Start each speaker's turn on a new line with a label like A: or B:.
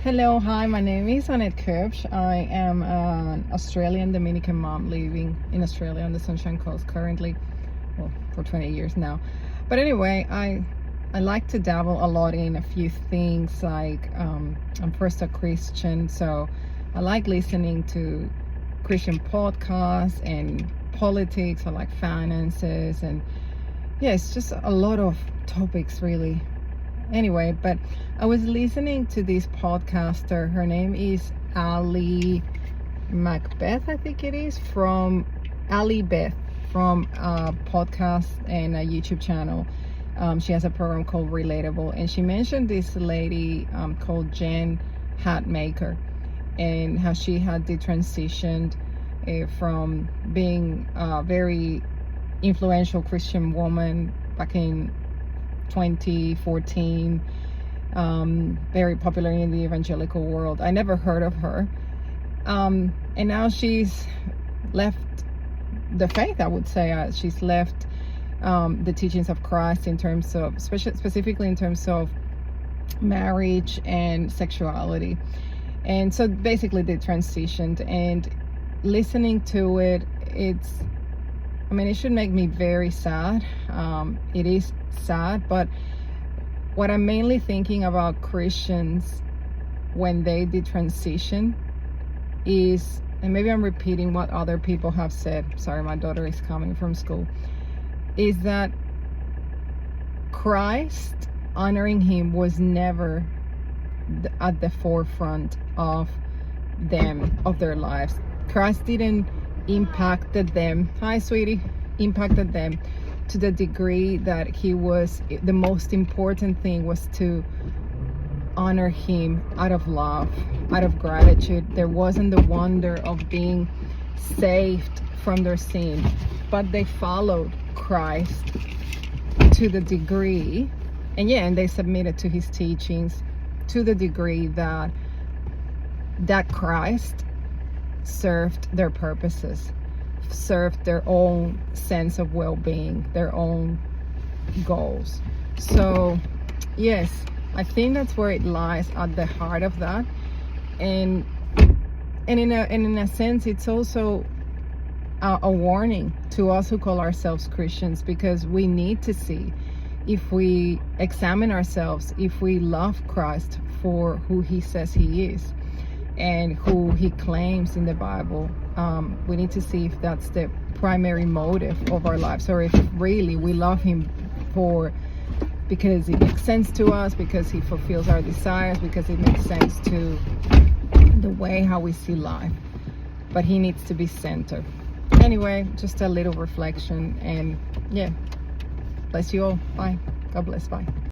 A: Hello, hi, my name is Annette Kirsch. I am an Australian Dominican mom living in Australia on the Sunshine Coast currently, well, for 20 years now. But anyway, I like to dabble a lot in a few things, like I'm first a Christian, so I like listening to Christian podcasts and politics. I like finances, and yeah, it's just a lot of topics really. Anyway, but I was listening to this podcaster. Her name is Ali Macbeth, I think it is, from Ali Beth, from a podcast and a YouTube channel. She has a program called Relatable, and she mentioned this lady called Jen Hatmaker, and how she had transitioned from being a very influential Christian woman back in 2014, very popular in the evangelical world. I never heard of her, and now she's left the faith, I would say. She's left the teachings of Christ in terms of, specifically in terms of marriage and sexuality. And so basically they transitioned, and listening to it, it should make me very sad. It is sad, but what I'm mainly thinking about Christians when they did transition is, and maybe I'm repeating what other people have said, sorry, my daughter is coming from school, is that Christ, honoring him, was never at the forefront of their lives. Christ didn't impacted them, hi sweetie, impacted them to the degree that he was, the most important thing was to honor him out of love, out of gratitude. There wasn't the wonder of being saved from their sin, but they followed Christ to the degree, and they submitted to his teachings to the degree that Christ served their purposes, served their own sense of well-being, their own goals. So yes, I think that's where it lies, at the heart of that. And in a sense, it's also a warning to us who call ourselves Christians, because we need to see, if we examine ourselves, if we love Christ for who he says he is and who he claims in the Bible, we need to see if that's the primary motive of our lives, or if really we love him because it makes sense to us, because he fulfills our desires, because it makes sense to the way how we see life. But he needs to be centered. Anyway, just a little reflection, and yeah, bless you all. Bye. God bless. Bye.